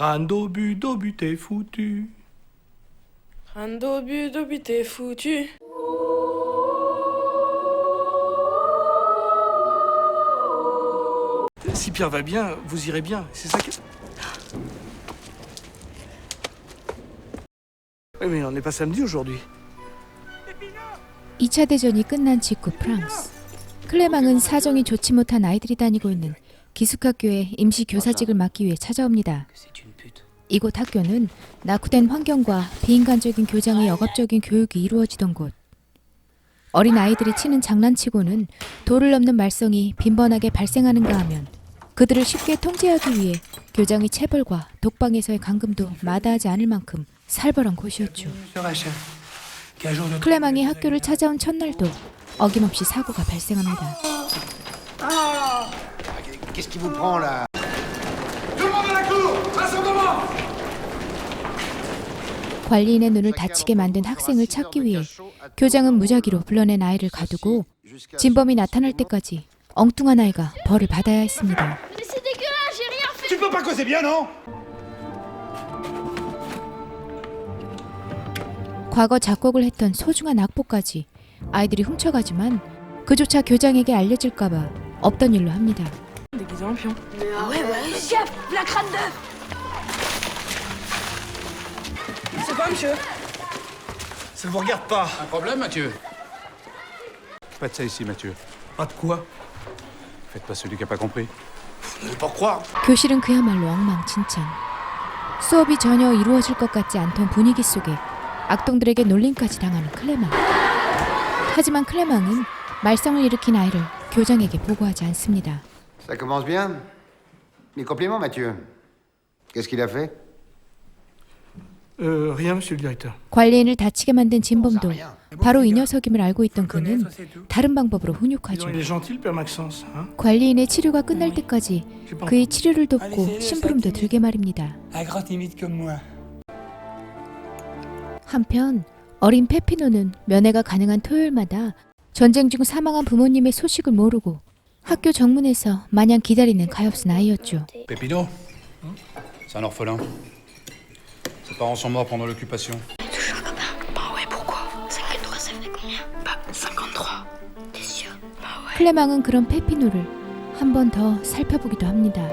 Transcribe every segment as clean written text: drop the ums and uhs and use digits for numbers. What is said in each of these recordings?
Randobu, dobu, t'es foutu. Randobu, dobu, t'es foutu. Si Pierre va bien, vous irez bien. C'est ça que... Oui, mais on n'est pas samedi aujourd'hui. 2차 대전이 끝난 직후 프랑스. 클레망은 사정이 좋지 못한 아이들이 다니고 있는 기숙학교에 임시 교사직을 맡기 위해 찾아옵니다. 이곳 학교는 낙후된 환경과 비인간적인 교장의 억압적인 교육이 이루어지던 곳. 어린 아이들이 치는 장난치고는 도를 넘는 말썽이 빈번하게 발생하는가 하면 그들을 쉽게 통제하기 위해 교장의 체벌과 독방에서의 감금도 마다하지 않을 만큼 살벌한 곳이었죠. 클레망이 학교를 찾아온 첫날도 어김없이 사고가 발생합니다. 관리인의 눈을 다치게 만든 학생을 찾기 위해 교장은 무작위로 불러낸 아이를 가두고 진범이 나타날 때까지 엉뚱한 아이가 벌을 받아야 했습니다. 과거 작곡을 했던 소중한 악보까지 아이들이 훔쳐가지만 그조차 교장에게 알려질까봐 없던 일로 합니다. C'est quoi, monsieur? Ça ne vous regarde pas. Un problème, Mathieu? Pas de ça ici, Mathieu. Pas de quoi? Faites pas celui qui a pas compris. Vous n'allez pas croire. 교실은 그야말로 엉망진창. 수업이 전혀 이루어질 것 같지 않던 분위기 속에 악동들에게 놀림까지 당하는 클레망. 하지만 클레망은 말썽을 일으킨 아이를 교장에게 보고하지 않습니다. Ça commence bien. Mes compliments, Mathieu. Qu'est-ce qu'il a fait? Rien, monsieur le directeur. 관리인을 다치게 만든 진범도 바로 이 녀석임을 알고 있던 그는 다른 방법으로 훈육하죠. Il est gentil, le père Maxence. Hein? 관리인의 치료가 끝날 때까지 그의 치료를 돕고 심부름도 들게 말입니다. 한편 어린 페피노는 면회가 가능한 토요일마다 전쟁 중 사망한 부모님의 소식을 모르고 학교 정문에서 마냥 기다리는 가엾은 아이였죠. Pépino? C'est un orphelin. Ses parents sont morts pendant l'occupation. Toujours un copain. Bah ouais, pourquoi? 53, ça fait combien? Bah 53. T'es sûr? Bah ouais. 클레망은 그런 페피노를 한 번 더 살펴보기도 합니다.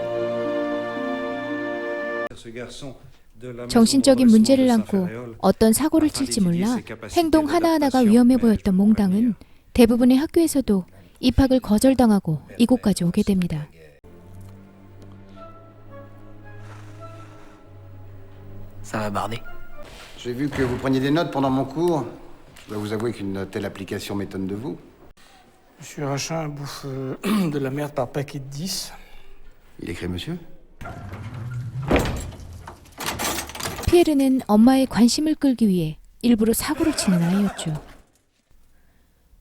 정신적인 문제를 안고 어떤 사고를 칠지 몰라 행동 하나하나가 위험해 보였던 몽당은 대부분의 학교에서도 입학을 거절당하고 이곳까지 오게 됩니다. Ça va barder. J'ai vu que vous preniez des notes pendant mon cours. Je dois vous avouer qu'une telle application m'étonne de vous. Monsieur Rachin bouffe de la merde par paquet de 10. Il écrit monsieur? 피에르는 엄마의 관심을 끌기 위해 일부러 사고를 치는 아이였죠.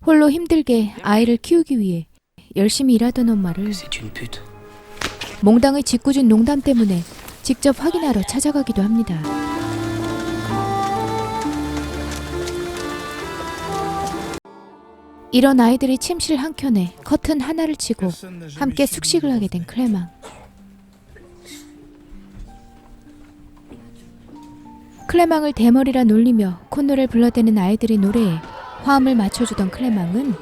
홀로 힘들게 아이를 키우기 위해 열심히 일하던 엄마를 C'est une pute. 몽당의 짓궂은 농담 때문에 직접 확인하러 찾아가기도 합니다. 이런 아이들이 침실 한켠에 커튼 하나를 치고 함께 숙식을 하게 된 클레망. 클레망을 대머리라 놀리며 콧노래를 불러대는 아이들의 노래에 화음을 맞춰주던 클레망은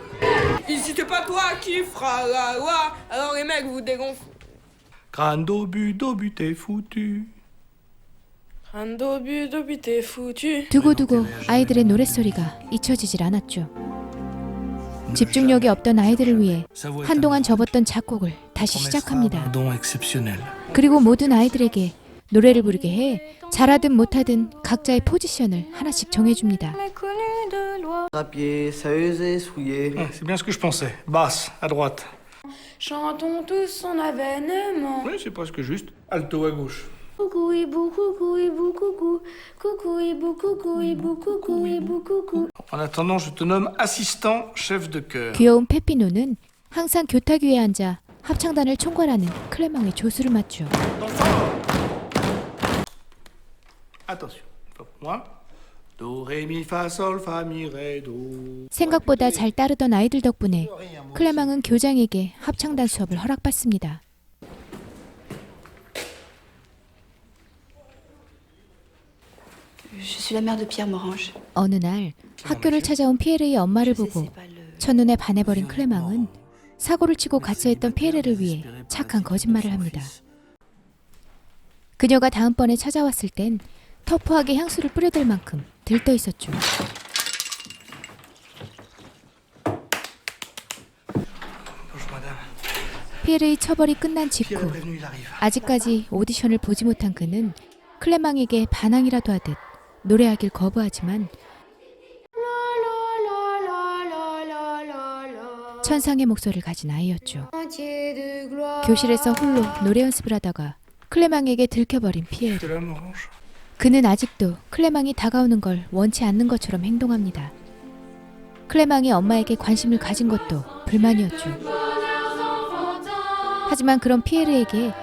Si c'est pas toi qui fera la loi, alors les mecs vous dégonflent. Randobu, dobu, t'es foutu. Randobu, dobu, t'es foutu. 두고두고 아이들의 노랫소리가 잊혀지질 않았죠. 집중력이 없던 아이들을 위해 한동안 접었던 작곡을 다시 시작합니다. Don exceptionnel. 그리고 모든 아이들에게 노래를 부르게 해 잘하든 못하든 각자의 포지션을 하나씩 정해줍니다. Rapier, saeuse, souillé. C'est bien ce que je pensais. Basse, à droite. Chantons tous son avènement. Oui, c'est presque juste. Alto à gauche. Coucou hibou, coucou hibou, coucou. Coucou hibou, coucou hibou, coucou hibou, coucou. En attendant, je te nomme assistant chef de chœur. 귀여운 페피노는 항상 교탁위에 앉아 합창단을 총괄하는 클레망의 조수를 맡죠. Attention, pour moi. Do, ré, mi, fa, sol, fa, mi, ré, do. 생각보다 잘 따르던 아이들 덕분에 클레망은 교장에게 합창단 수업을 허락받습니다. Je suis la mère de Pierre Morange. 어느 날 학교를 찾아온 피에르의 엄마를 보고 첫눈에 반해버린 클레망은 사고를 치고 갓서했던 피에르를 위해 착한 거짓말을 합니다. 그녀가 다음번에 찾아왔을 땐 터프하게 향수를 뿌려댈 만큼 들떠 있었죠. Bonjour madame. 피에르의 처벌이 끝난 직후 Pierre est prévenu, il arrive. 아직까지 오디션을 보지 못한 그는 클레망에게 반항이라도 하듯 노래하길 거부하지만 천상의 목소리를 가진 아이였죠. 교실에서 홀로 노래 연습을 하다가 클레망에게 들켜버린 피에르. De la Morange. 그는 아직도 클레망이 다가오는 걸 원치 않는 것처럼 행동합니다. 클레망이 엄마에게 관심을 가진 것도 불만이었죠. 하지만 그런 피에르에게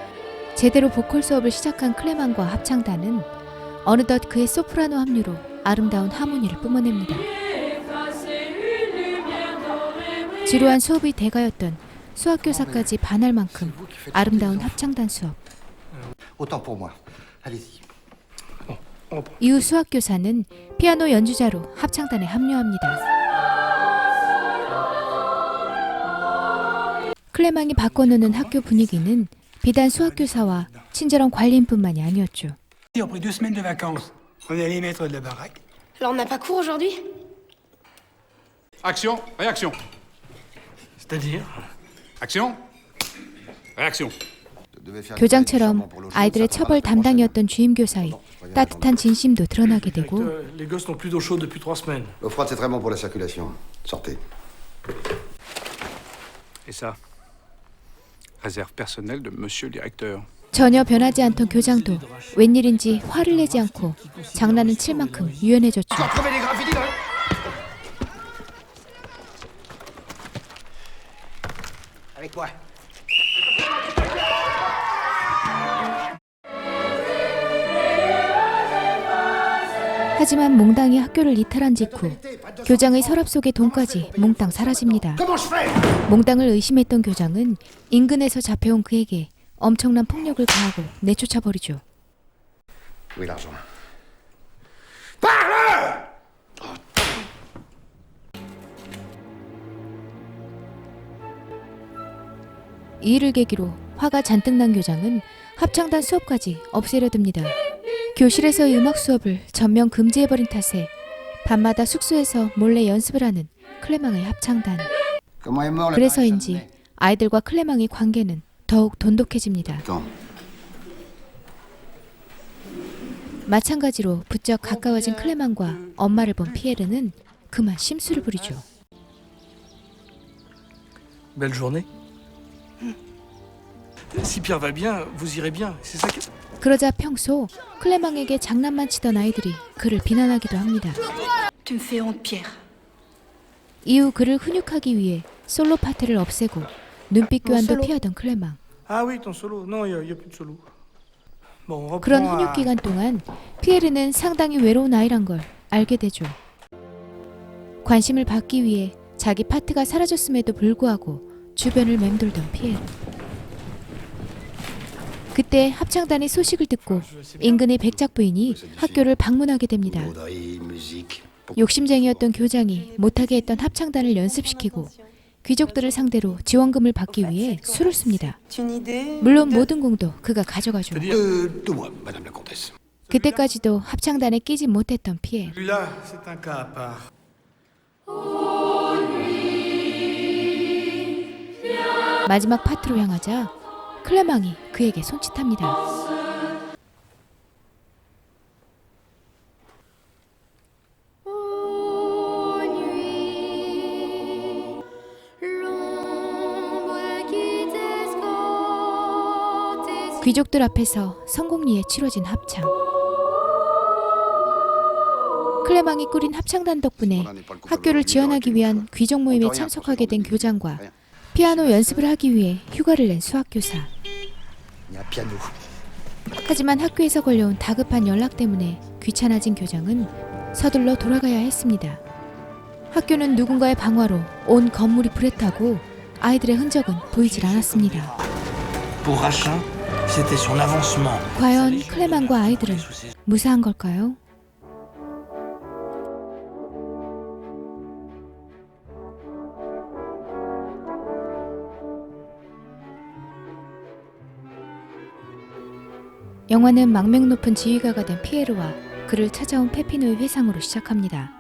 제대로 보컬 수업을 시작한 클레망과 합창단은 어느덧 그의 소프라노 합류로 아름다운 하모니를 뿜어냅니다. 지루한 수업의 대가였던 수학교사까지 반할 만큼 아름다운 합창단 수업. Autant pour moi. Allez-y. On reprend. 이후 수학교사는 피아노 연주자로 합창단에 합류합니다. 클레망이 바꿔놓는 학교 분위기는 비단 수학교사와 친절한 관리인뿐만이 아니었죠. On a pris 2 semaines de vacances. On est les maîtres de la baraque. Alors on n'a pas cours aujourd'hui? Action, réaction. C'est-à-dire Action, réaction. 교장처럼 아이들의 처벌 담당이었던 주임교사의 따뜻한 진심도 드러나게 되고 Les gosses n'ont plus d'eau chaude depuis 3 semaines. L'eau froide, c'est très bon pour la circulation. Sortez. Et ça, réserve personnelle de monsieur le directeur. 전혀 변하지 않던 교장도 웬일인지 화를 내지 않고 장난은 칠 만큼 유연해졌죠. Crever les graffitis là. Avec moi. 하지만 몽땅이 학교를 이탈한 직후 교장의 서랍 속의 돈까지 몽땅 사라집니다. Comment je fais? 몽땅을 의심했던 교장은 인근에서 잡혀온 그에게 엄청난 폭력을 가하고 내쫓아버리죠. Oui, l'argent. 이 일을 계기로 화가 잔뜩 난 교장은 합창단 수업까지 없애려 듭니다. 교실에서의 음악 수업을 전면 금지해버린 탓에 밤마다 숙소에서 몰래 연습을 하는 클레망의 합창단. Comment est mort le 그래서인지 아이들과 클레망의 관계는 더욱 돈독해집니다. Quand 마찬가지로 부쩍 가까워진 클레망과 엄마를 본 피에르는 그만 심술을 부리죠. Belle journée. Si Pierre va bien, vous irez bien. C'est ça que... 그러자 평소 클레망에게 장난만 치던 아이들이 그를 비난하기도 합니다. Tu me fais honte, Pierre. 이후 그를 훈육하기 위해 솔로 파트를 없애고 눈빛 교환도 솔로. 피하던 클레망. Ah oui, ton solo. Non, il y a plus de solo. Bon, on 그런 reprend 훈육 à... 기간 동안 피에르는 상당히 외로운 아이란 걸 알게 되죠. 관심을 받기 위해 자기 파트가 사라졌음에도 불구하고 주변을 맴돌던 피에르. 그때 합창단의 소식을 듣고 인근의 백작 부인이 학교를 방문하게 됩니다. Broderie, musique. 욕심쟁이였던 교장이 못하게 했던 합창단을 연습시키고 귀족들을 상대로 지원금을 받기 위해 수를 씁니다. 물론 모든 공도 그가 가져가죠. De moi, Madame la Comtesse. 그때까지도 합창단에 끼지 못했던 피에르. Celui-là, c'est un cas à part. 마지막 파트로 향하자 클레망이 그에게 손짓합니다. 귀족들 앞에서 성공리에 치러진 합창. 클레망이 꾸린 합창단 덕분에 학교를 지원하기 위한 귀족 모임에 참석하게 된 교장과 피아노 연습을 하기 위해 휴가를 낸 수학교사. Il y a un piano. 하지만 학교에서 걸려온 다급한 연락 때문에 귀찮아진 교장은 서둘러 돌아가야 했습니다. 학교는 누군가의 방화로 온 건물이 불에 타고 아이들의 흔적은 보이질 않았습니다. Pour Rachin, c'était son avancement. 과연 클레망과 아이들은 무사한 걸까요? 영화는 망명 높은 지휘가가 된 피에르와 그를 찾아온 페피노의 회상으로 시작합니다.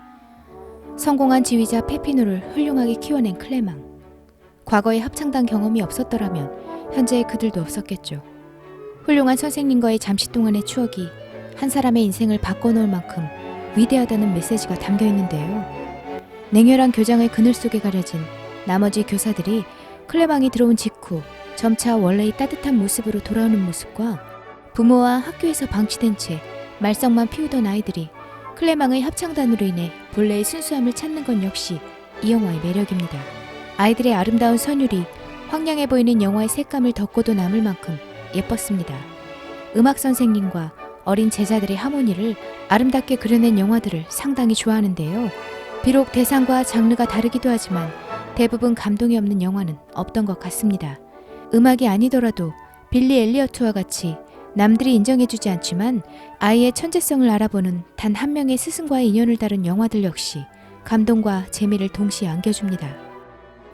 성공한 지휘자 페피노를 훌륭하게 키워낸 클레망. 과거에 합창단 경험이 없었더라면 현재의 그들도 없었겠죠. 훌륭한 선생님과의 잠시 동안의 추억이 한 사람의 인생을 바꿔놓을 만큼 위대하다는 메시지가 담겨 있는데요. 냉혈한 교장의 그늘 속에 가려진 나머지 교사들이 클레망이 들어온 직후 점차 원래의 따뜻한 모습으로 돌아오는 모습과 부모와 학교에서 방치된 채 말썽만 피우던 아이들이 클레망의 합창단으로 인해 본래의 순수함을 찾는 건 역시 이 영화의 매력입니다. 아이들의 아름다운 선율이 황량해 보이는 영화의 색감을 덮고도 남을 만큼 예뻤습니다. 음악 선생님과 어린 제자들의 하모니를 아름답게 그려낸 영화들을 상당히 좋아하는데요. 비록 대상과 장르가 다르기도 하지만 대부분 감동이 없는 영화는 없던 것 같습니다. 음악이 아니더라도 빌리 엘리어트와 같이 남들이 인정해주지 않지만 아이의 천재성을 알아보는 단 한 명의 스승과의 인연을 다룬 영화들 역시 감동과 재미를 동시에 안겨줍니다.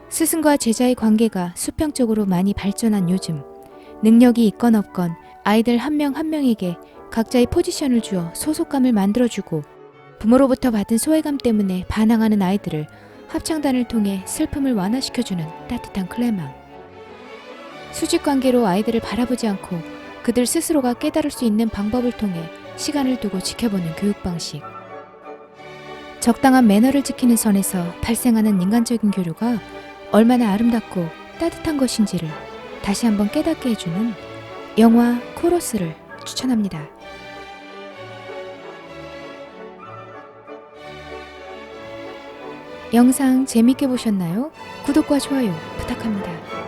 스승과 제자의 관계가 수평적으로 많이 발전한 요즘, 능력이 있건 없건 아이들 한 명 한 명에게 각자의 포지션을 주어 소속감을 만들어주고 부모로부터 받은 소외감 때문에 반항하는 아이들을 합창단을 통해 슬픔을 완화시켜주는 따뜻한 클레망. 수직관계로 아이들을 바라보지 않고 그들 스스로가 깨달을 수 있는 방법을 통해 시간을 두고 지켜보는 교육 방식. 적당한 매너를 지키는 선에서 발생하는 인간적인 교류가 얼마나 아름답고 따뜻한 것인지를 다시 한번 깨닫게 해주는 영화 코러스를 추천합니다. 영상 재밌게 보셨나요? 구독과 좋아요 부탁합니다.